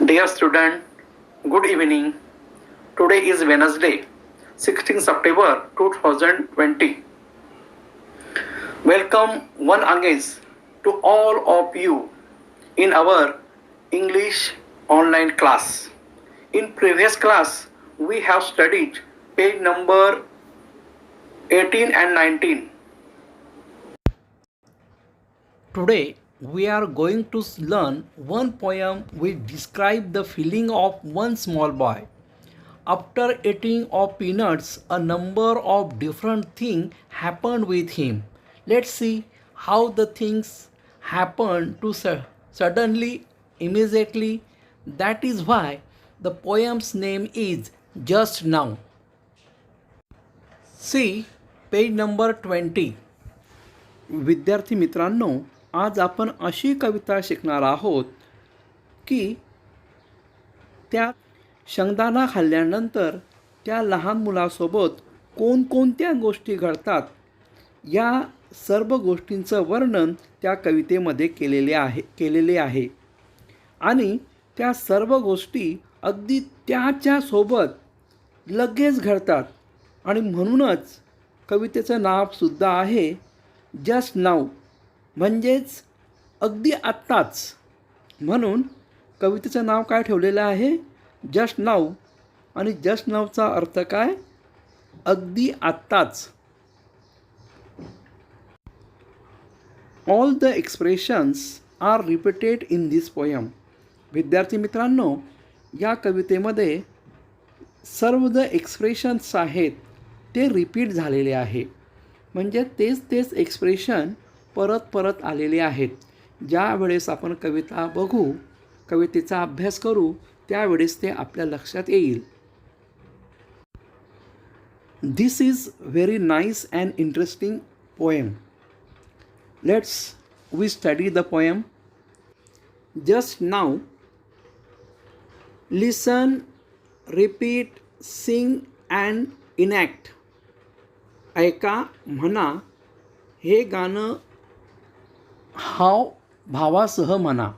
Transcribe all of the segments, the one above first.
Dear student, good evening. Today is Wednesday, 16 September 2020. Welcome one again to all of you in our English online class. In previous class, we have studied page number 18 and 19. Today we are going to learn one poem which describes the feeling of one small boy. After eating of peanuts, a number of different things happened with him. Let's see how the things happened to suddenly, immediately. That is why the poem's name is Just Now. See page number 20. विद्यार्थी मित्रांनो, आज आपण अशी कविता शिकणार आहोत की त्या शेंगदाणा खाल्ल्यानंतर त्या लहान मुलासोबत कोणकोणत्या गोष्टी घडतात या सर्व गोष्टींचं वर्णन त्या कवितेमध्ये केलेले आहे आणि त्या सर्व गोष्टी अगदी त्याच्यासोबत लगेच घडतात आणि म्हणूनच कवितेचं नावसुद्धा आहे जस्ट नाऊ, म्हणजेच अगदी आत्ताच. म्हणून कवितेचं नाव काय ठेवलेलं आहे? Just now. आणि जस्ट नाऊचा अर्थ काय? अगदी आत्ताच. All the expressions are repeated in this poem. विद्यार्थी मित्रांनो, या कवितेमध्ये सर्व द एक्सप्रेशन्स आहेत ते रिपीट झालेले आहे. म्हणजे तेच एक्सप्रेशन परत परत आलेले आहेत. ज्या वेळेस आपण कविता बघू, कवितेचा अभ्यास करू, त्यावेळेस ते आपल्या लक्षात येईल. This is very nice and interesting poem. Let's we study the poem. Just now, listen, repeat, sing and enact. ऐका, म्हणा, हे गाणं हाव भावासह म्हणा.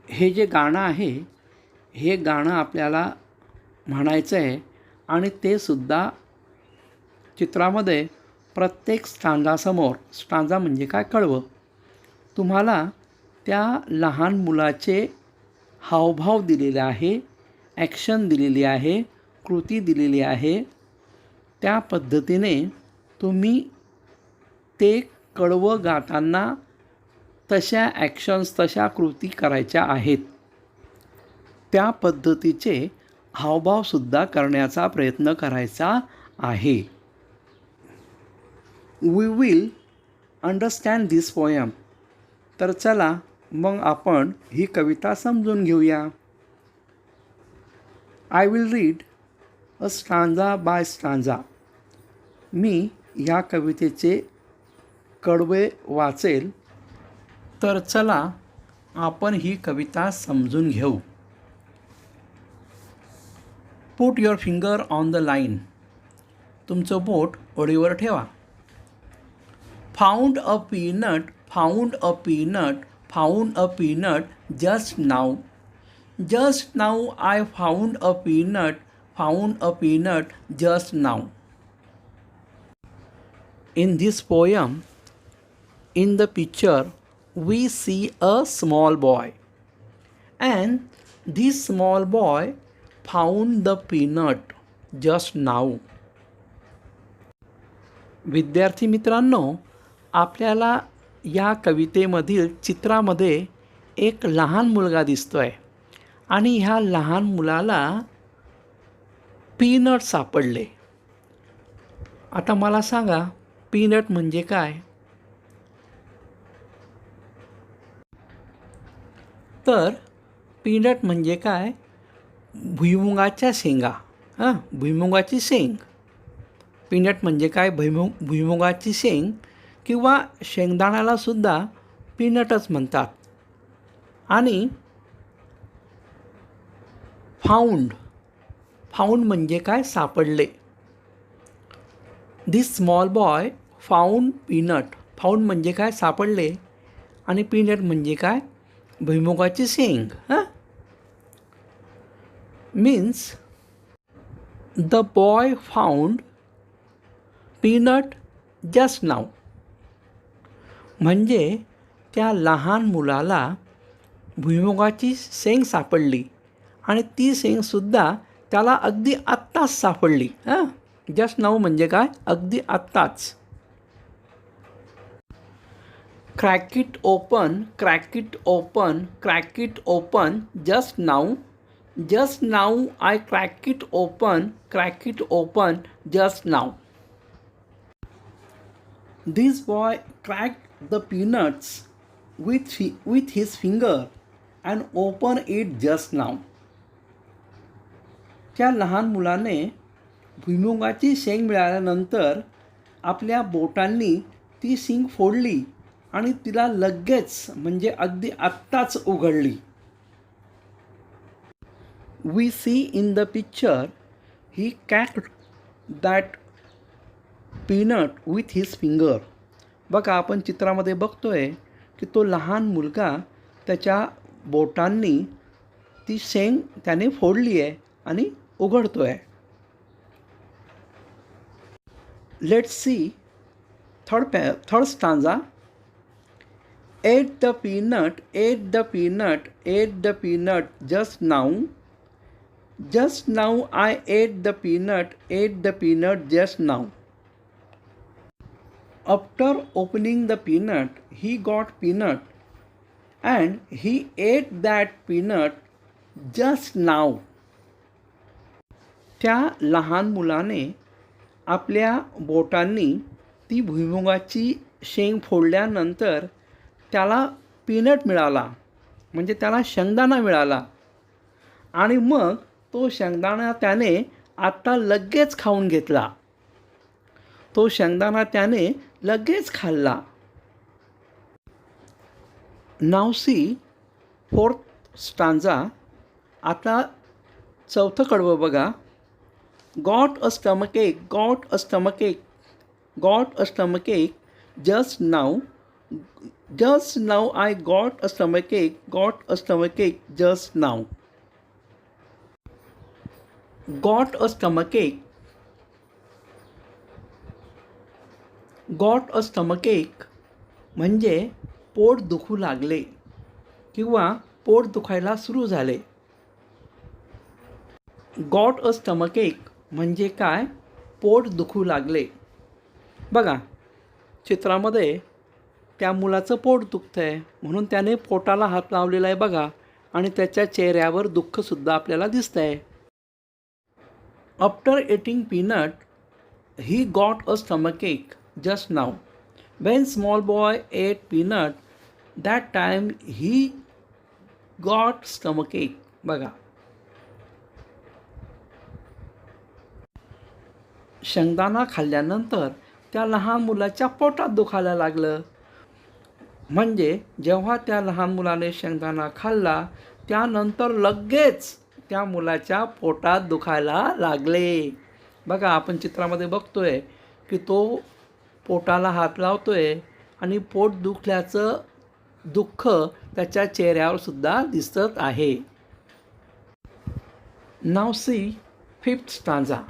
हे जे गाणं आहे, हे गाणं आपल्याला म्हणायचं आहे आणि ते सुद्धा चित्रामध्ये प्रत्येक स्टांजासमोर, स्टांजा म्हणजे काय कळवं, तुम्हाला त्या लहान मुलाचे हावभाव दिलेले आहे, ॲक्शन दिलेली आहे, कृती दिलेली आहे. त्या पद्धतीने तुम्ही ते कडवं गाताना तशा ॲक्शन्स, तशा कृती करायच्या आहेत. त्या पद्धतीचे हावभावसुद्धा करण्याचा प्रयत्न करायचा आहे. We will understand this poem. तर चला मग आपण ही कविता समजून घेऊया. I will read a stanza by stanza. मी या कवितेचे कडवे वाचेल. तर चला आपण ही कविता समजून घेऊ. Put your finger on the line. तुमचं बोट ओळीवर ठेवा. Found a peanut, found a peanut, found a peanut just now. Just now I found a peanut, found a peanut just now. In this poem, in the picture, we see a small boy, and this small boy found the peanut just now. विद्यार्थी मित्रांनो, आपल्याला या कवितेमधील चित्रामध्ये एक लहान मुलगा दिसतोय आणि ह्या लहान मुलाला पीनट सापडले. आता मला सांगा, पीनट म्हणजे काय? तर पीनट म्हणजे काय? भुईमुगाच्या शेंगा. भुईमुगाची शेंग. पीनट म्हणजे काय? भुईमुगाची शेंग किंवा शेंगदाण्यालासुद्धा पीनटच म्हणतात. आणि फाउंड, फाउंड म्हणजे काय? सापडले. This small boy found peanut. Found म्हणजे काय? सापडले. आणि पीनट म्हणजे काय? भुईमुगाची शेंग. Means the boy found peanut just now. म्हणजे त्या लहान मुलाला भुईमुगाची शेंग सापडली आणि ती शेंगसुद्धा त्याला अगदी आत्ताच सापडली. जस्ट नाव म्हणजे काय, अगदी आत्ताच. Crack it open, crack it open, crack it open just now. Just now I crack it open, crack it open just now. This boy cracked the peanuts with his finger and opened it just now. त्या लहान मुलाने भुईमुगाची शेंग मिळाल्यानंतर आपल्या बोटांनी ती शेंग फोडली आणि तिला लगेच म्हणजे अगदी आत्ताच उघडली. We see in the picture he cracked that peanut with his finger. बघा आपण चित्रामध्ये बघतोय की तो लहान मुलगा त्याच्या बोटांनी ती शेंग त्याने फोडली आहे आणि उघडतोय. Let's see third stanza. Ate the peanut, ate the peanut, ate the peanut just now. Just now I ate the peanut just now. After opening the peanut, he got peanut and he ate that peanut just now. त्या लहान मुलाने आपल्या बोटांनी ती भुईमुगाची शेंग फोडल्यानंतर त्याला peanut मिळाला, म्हणजे त्याला शेंगदाणा मिळाला आणि मग तो शेंगदाणा त्याने आत्ता लगेच खाऊन घेतला. तो शेंगदाणा त्याने लगेच खाल्ला. नाव सी फोर्थ स्टांजा. आता चौथं कडवं बघा. गॉट अ स्टमक एक, गॉट अ स्टमक एक, गॉट अ स्टमक एक just now. Just now I got a stomachache, got a stomachache just now. Got a stomachache, got a stomachache म्हणजे पोट दुखू लागले किंवा पोट दुखायला सुरू झाले. गॉट अ स्टमकेक म्हणजे काय, पोट दुखू लागले. बघा चित्रामध्ये त्या मुलाचं पोट दुखतं आहे म्हणून त्याने पोटाला हात लावलेला आहे बघा आणि त्याच्या चेहऱ्यावर दुःखसुद्धा आपल्याला दिसतं आहे. After eating peanut he got a stomachache just now. When small boy ate peanut that time he got stomachache. बघा शेंगदाणा खाल्ल्यानंतर त्या लहान मुलाच्या पोटात दुखायला लागलं. म्हणजे जेव्हा त्या लहान मुलाने शेंगदाणा खाल्ला त्यानंतर लगेच त्या मुलाच्या पोटात दुखायला लागले. बघा आपण चित्रामध्ये बघतोय की तो पोटाला हात लावतोय आणि पोट दुखल्याचं दुःख त्याच्या चेहऱ्यावर सुद्धा दिसत आहे. Now see fifth stanza.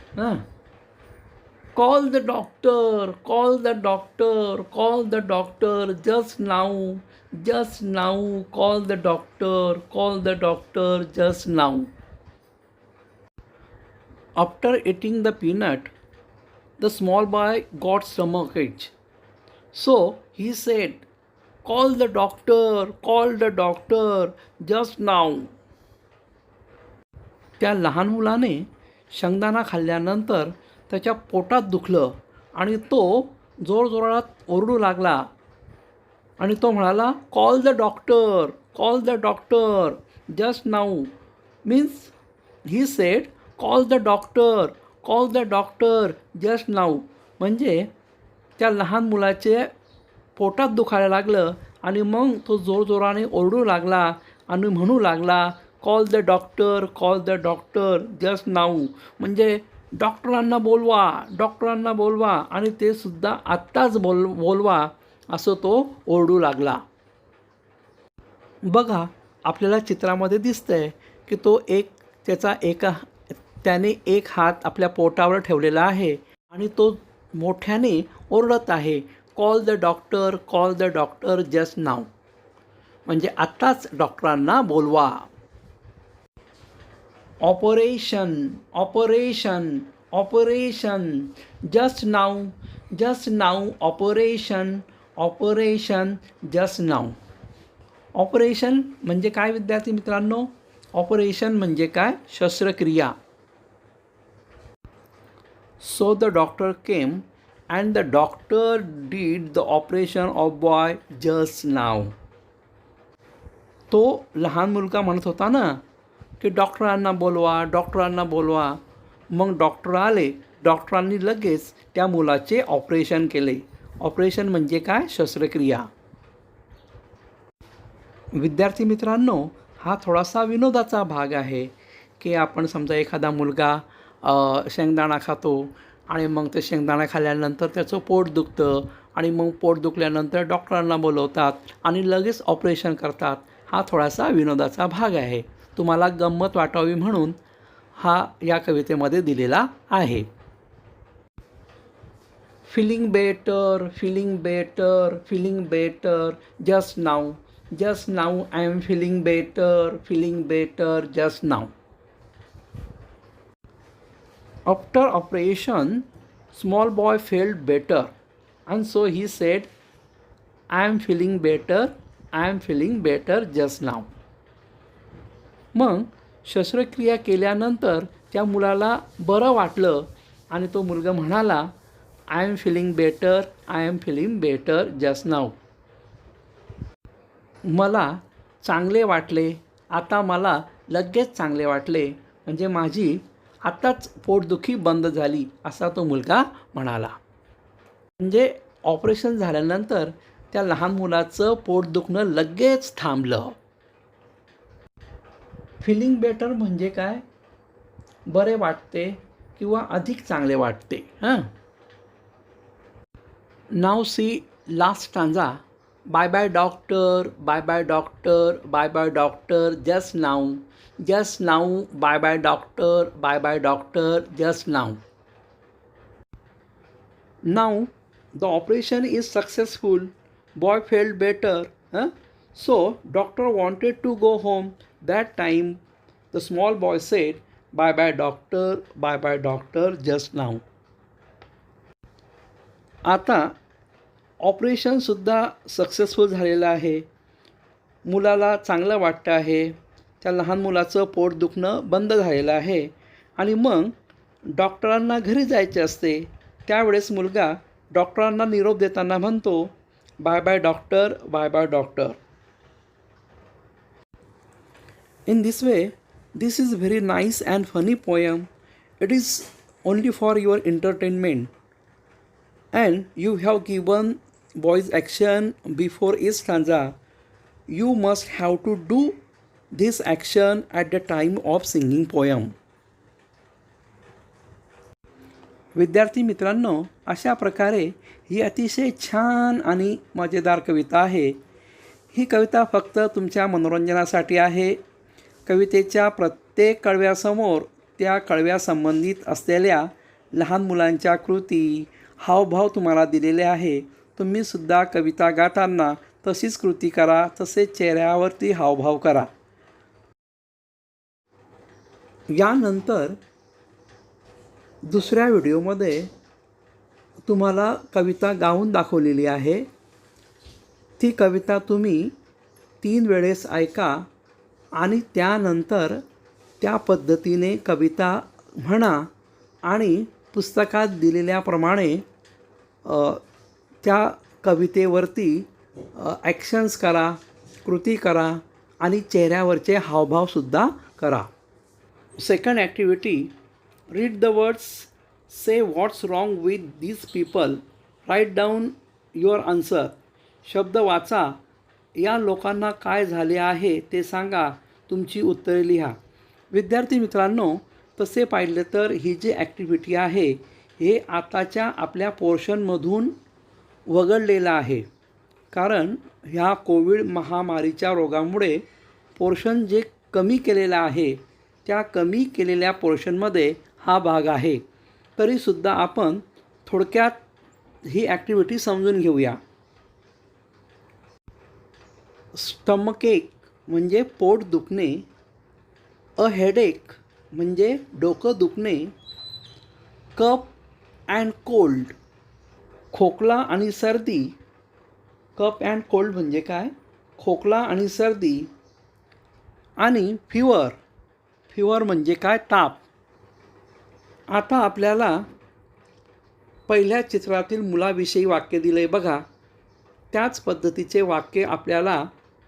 Call the doctor, call the doctor, call the doctor just now, just now, call the doctor just now. After eating the peanut, the small boy got stomachache. So he said, call the doctor just now. त्या लहान मुलाने शेंगदाणा खाल्ल्यानंतर त्याच्या पोटात दुखलं आणि तो जोरजोरात ओरडू लागला आणि तो म्हणाला call the doctor just now. Means he said call the doctor just now. म्हणजे त्या लहान मुलाचे पोटात दुखायला लागलं आणि मग तो जोरजोराने ओरडू लागला आणि म्हणू लागला call the doctor just now. म्हणजे डॉक्टरांना बोलवा आणि ते सुद्धा आत्ताच बोलवा असं तो ओरडू लागला. बघा, आपल्याला चित्रामध्ये दिसतंय की त्याने एक हात आपल्या पोटावर ठेवलेला आहे आणि तो मोठ्याने ओरडत आहे, call the doctor, call the doctor just now. म्हणजे आत्ताच डॉक्टरांना बोलवा. Operation, operation, operation, just now, just now, operation, operation, just now. Operation म्हणजे काय विद्यार्थी मित्रांनो? ऑपरेशन म्हणजे काय? शस्त्रक्रिया. So the doctor came and the doctor did the operation of boy just now. तो लहान मुलगा म्हणत होता ना की डॉक्टरांना बोलवा, डॉक्टरांना बोलवा. मग डॉक्टर आले. डॉक्टरांनी लगेच त्या मुलाचे ऑपरेशन केले. ऑपरेशन म्हणजे काय? शस्त्रक्रिया. विद्यार्थी मित्रांनो, हा थोडासा विनोदाचा भाग आहे की आपण समजा एखादा मुलगा शेंगदाणा खातो आणि मग ते शेंगदाणा खाल्ल्यानंतर त्याचं पोट दुखतं आणि मग पोट दुखल्यानंतर डॉक्टरांना बोलवतात आणि लगेच ऑपरेशन करतात. हा थोडासा विनोदाचा भाग आहे. तुम्हाला गंमत वाटावी म्हणून हा या कवितेमध्ये दिलेला आहे. Feeling better, feeling better, feeling better, just now, just now I am feeling better just now. After operation, small boy felt better and so he said, I am feeling better just now. मग शस्त्रक्रिया केल्यानंतर त्या मुलाला बरं वाटलं आणि तो मुलगा म्हणाला, I am feeling better just now. मला चांगले वाटले, आता मला लगेच चांगले वाटले, म्हणजे माझी आत्ताच पोटदुखी बंद झाली, असा तो मुलगा म्हणाला. म्हणजे ऑपरेशन झाल्यानंतर त्या लहान मुलाचं पोट दुखणं लगेच थांबलं. फीलिंग बेटर म्हणजे काय? बरे वाटते किंवा अधिक चांगले वाटते. Now see last stanza. Bye bye doctor, bye bye doctor, bye bye doctor, just now, bye bye doctor, just now. Now the operation is successful. Boy felt better. So doctor wanted to go home. That time the small boy said, bye bye doctor, just now. आता ऑपरेशनसुद्धा successful झालेलं आहे. मुलाला चांगलं वाटतं आहे. त्या लहान मुलाचं पोट दुखणं बंद झालेलं आहे आणि मग डॉक्टरांना घरी जायचे असते. त्यावेळेस मुलगा डॉक्टरांना निरोप देताना म्हणतो, bye bye doctor, bye bye doctor. In this way, this is very nice and funny poem. It is only for your entertainment and you have given boys action before each stanza. You must have to do this action at the time of singing poem. विद्यार्थी मित्रांनो, अशा प्रकारे ही अतिशय छान आणि मजेदार कविता आहे. ही कविता फक्त तुमच्या मनोरंजनासाठी आहे. कवितेच्या प्रत्येक कळव्यासमोर त्या कळव्यासंबंधित असलेल्या लहान मुलांच्या कृती, हावभाव तुम्हाला दिलेले आहे. तुम्हीसुद्धा कविता गाताना तशीच कृती करा, तसेच चेहऱ्यावरती हावभाव करा. यानंतर दुसऱ्या व्हिडिओमध्ये तुम्हाला कविता गाऊन दाखवलेली आहे. ती कविता तुम्ही 3 वेळेस ऐका आणि त्यानंतर त्या पद्धतीने कविता म्हणा आणि पुस्तकात दिलेल्याप्रमाणे त्या कवितेवरती ॲक्शन्स करा, कृती करा आणि चेहऱ्यावरचे हावभावसुद्धा करा. Second activity, read the words, say what's wrong with these people, write down your answer. शब्द वाचा, या लोकांना काय झाले आहे ते सांगा, तुमची उत्तरे लिहा. विद्यार्थी मित्रांनो, तसे पाहिलं तर ही जी ॲक्टिव्हिटी आहे हे आताच्या आपल्या पोर्शनमधून वगळलेलं आहे. कारण ह्या कोविड महामारीच्या रोगामुळे पोर्शन जे कमी केलेलं आहे त्या कमी केलेल्या पोर्शनमध्ये हा भाग आहे. तरीसुद्धा आपण थोडक्यात ही ॲक्टिव्हिटी समजून घेऊया. स्टमकेक म्हणजे पोट दुखणे, अ हेडेक म्हणजे डोकं दुखणे, कप अँड कोल्ड खोकला आणि सर्दी. कप अँड कोल्ड म्हणजे काय? खोकला आणि सर्दी. आणि फिवर, फिवर म्हणजे काय? ताप. आता आपल्याला पहिल्या चित्रातील मुलाविषयी वाक्य दिलं आहे बघा. त्याच पद्धतीचे वाक्य आपल्याला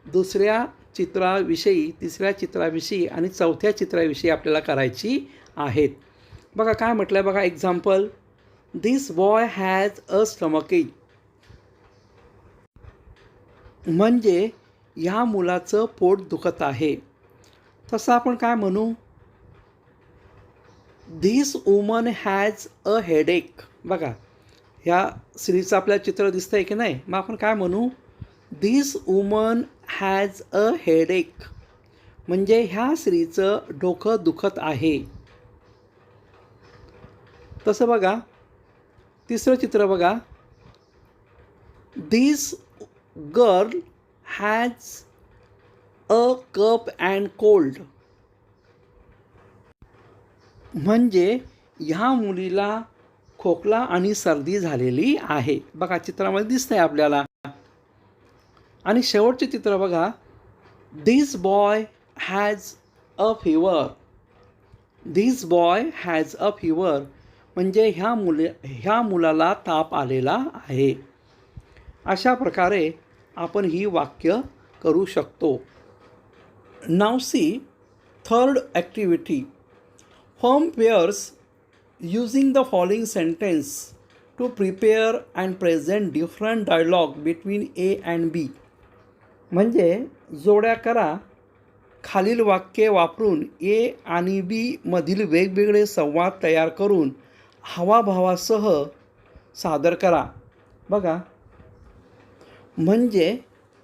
दुसऱ्या चित्राविषयी, तिसऱ्या चित्राविषयी आणि चौथ्या चित्राविषयी आपल्याला करायची आहेत. बघा काय म्हटलं आहे बघा. Example, this boy has a stomachache. म्हणजे ह्या मुलाचं पोट दुखत आहे. तसं आपण काय म्हणू? This woman has a headache. बघा ह्या स्त्रीचं आपल्याला चित्र दिसतं आहे की नाही? मग आपण काय म्हणू? This woman has a headache. म्हणजे ह्या स्त्रीचं डोकं दुखत आहे. तसं बघा तिसरं चित्र बघा. This girl has a cup and cold. म्हणजे ह्या मुलीला खोकला आणि सर्दी झालेली आहे. बघा चित्रामध्ये दिसतंय आपल्याला. आणि शेवटचे चित्र बघा. This boy has a fever. This boy has a fever म्हणजे ह्या मुलाला ताप आलेला आहे. अशा प्रकारे आपण ही वाक्य करू शकतो. Now see third activity. Form pairs using the following sentence to prepare and present different dialogue between A and B. म्हणजे जोड्या करा. खालील वाक्ये वापरून A आणि B मधील वेगवेगळे संवाद तयार करून हावाभावासह सादर करा. बघा म्हणजे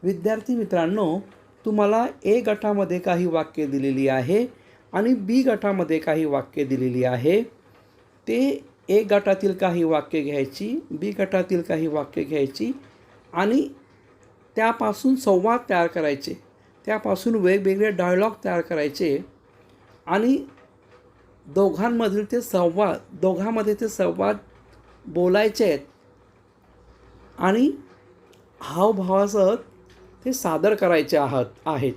विद्यार्थी मित्रांनो, तुम्हाला A गटामध्ये काही वाक्ये दिलेली आहे आणि B गटामध्ये काही वाक्ये दिलेली आहे. ते A गटातील काही वाक्य घ्यायची, B गटातील काही वाक्य घ्यायची आणि त्यापासून संवाद तयार करायचे. त्यापासून वेगवेगळे डायलॉग तयार करायचे आणि दोघांमध्ये ते संवाद बोलायचे आहेत आणि हावभावासह ते सादर करायचे आहेत.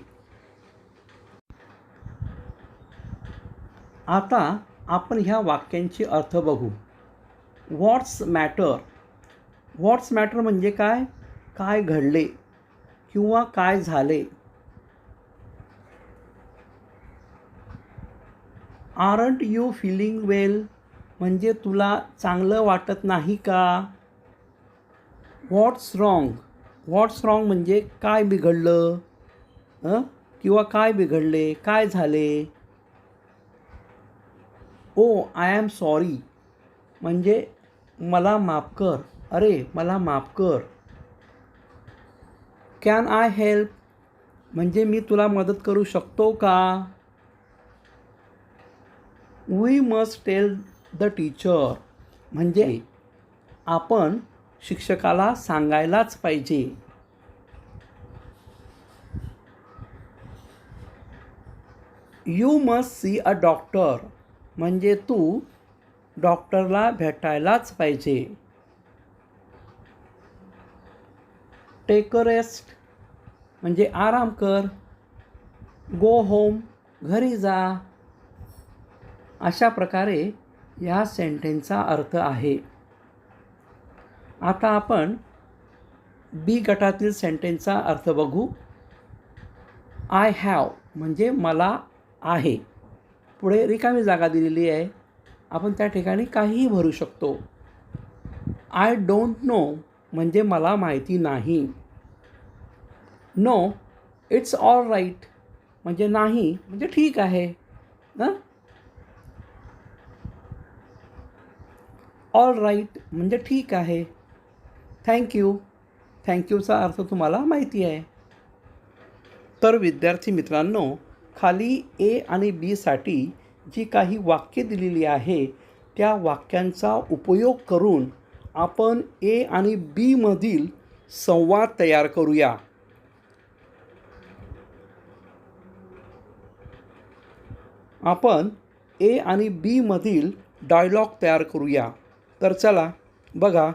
आता आपण ह्या वाक्यांची अर्थ बघू. व्हॉट्स मॅटर. व्हॉट्स मॅटर म्हणजे काय? काय घडले किंवा काय झाले. आरंट यू फीलिंग वेल म्हणजे तुला चांगलं वाटत नाही का. व्हॉट्स रॉंग. व्हॉट्स रॉंग म्हणजे काय बिघडलं किंवा काय बिघडले, काय झाले. ओ आय एम सॉरी म्हणजे मला माफ कर, अरे मला माफ कर. कॅन आय हेल्प म्हणजे मी तुला मदत करू शकतो का. We must tell the teacher म्हणजे आपण शिक्षकाला सांगायलाच पाहिजे. You must see a doctor म्हणजे तू डॉक्टरला भेटायलाच पाहिजे. टेक अ रेस्ट म्हणजे आराम कर. गो होम घरी जा. अशा प्रकारे या सेंटेन्सचा अर्थ आहे. आता आपण बी गटातील सेंटेन्सचा अर्थ बघू. आय हॅव म्हणजे मला आहे. पुढे रिकामी जागा दिलेली आहे. आपण त्या ठिकाणी काहीही भरू शकतो. आय डोंट नो म्हणजे मला माहिती नाही. नो इट्स ऑल राईट म्हणजे नाही म्हणजे ठीक आहे. ऑल राईट म्हणजे ठीक आहे. थँक्यू थँक्यूचा अर्थ तुम्हाला माहिती आहे. तर विद्यार्थी मित्रांनो, खाली ए आणि बीसाठी जी काही वाक्ये दिलेली आहे त्या वाक्यांचा उपयोग करून आपण ए आणि बीमधील संवाद तयार करूया. आपण ए आणि बीमधील डायलॉग तयार करूया. तर चला बघा.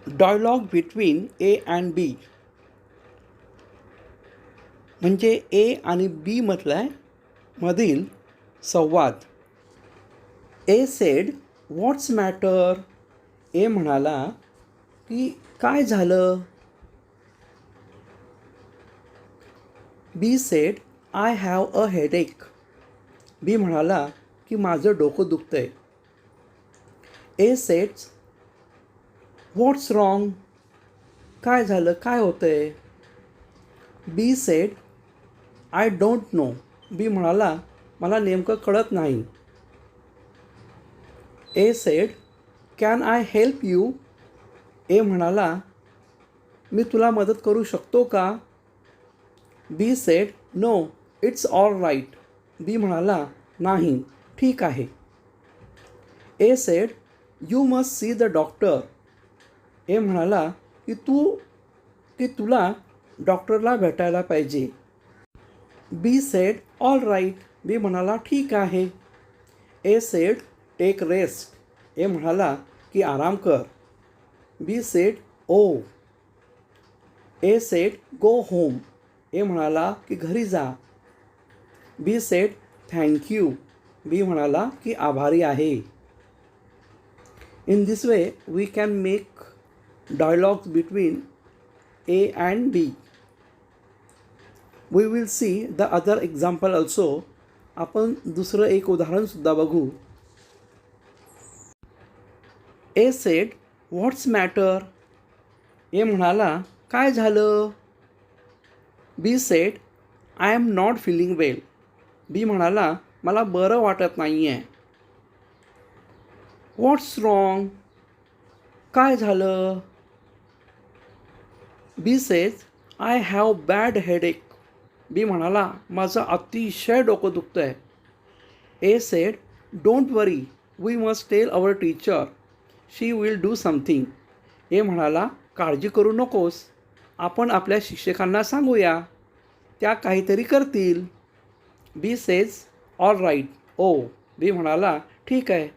डायलॉग बिटवीन ए अँड बी म्हणजे ए आणि बी मधील संवाद. ए सेड व्हॉट्स मॅटर. ए म्हणाला की काय झालं. B said I have a headache. B म्हणाला की माझं डोकं दुखतंय. ए सेड्स व्हॉट्स रॉंग. काय झालं, काय होतंय. B said I don't know. B म्हणाला मला नेमकं कळत नाही. A said can I help you. A म्हणाला मी तुला मदत करू शकतो का. B said no it's all right. B म्हणाला नाही, ठीक आहे. A said you must see the doctor. A म्हणाला की तुला डॉक्टरला भेटायला पाहिजे. B said all right. B म्हणाला ठीक आहे. A said take rest. A म्हणाला की आराम कर. B said oh. A said go home. A म्हणाला की घरी जा. Be said thank you. बी म्हणाला की आभारी आहे. In this way we can make dialogues between A and B. We will see the other example also. आपण दुसरं एक उदाहरणसुद्धा बघू. ए सेड व्हॉट्स मॅटर. ए म्हणाला काय झालं. B said I am not feeling well. B म्हणाला मला बरं वाटत नाही आहे. What's wrong. काय झालं. B says I have bad headache. B म्हणाला माझं अतिशय डोकं दुखतं आहे. A said don't worry we must tell our teacher she will do something. A म्हणाला काळजी करू नकोस, आपण आपल्या शिक्षकांना सांगूया, त्या काहीतरी करतील. B says all right oh. B म्हणाला ठीक आहे.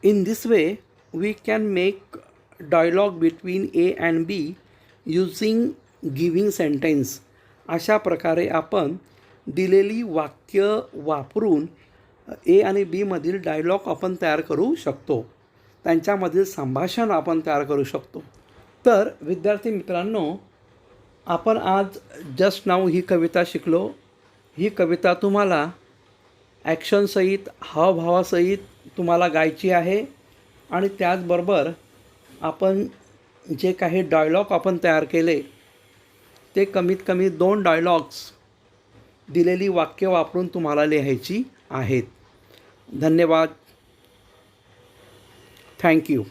In this way we can make dialogue between A and B using giving sentence. अशा प्रकारे आपण दिलेली वाक्य वापरून ए आणि बीमधील डायलॉग आपण तयार करू शकतो. त्यांच्यामधील संभाषण आपण तयार करू शकतो. तर विद्यार्थी मित्रांनो, आपण आज जस्ट नाऊ ही कविता शिकलो. ही कविता तुम्हाला ॲक्शनसहित हावभावासहित तुम्हाला गायची आहे. आणि त्याचबरोबर आपण जे काही डायलॉग आपण तयार केले ते कमीत कमी 2 डायलॉग्स दिलेली वाक्य वापरून तुम्हाला लिहायची आहेत. धन्यवाद. थँक्यू.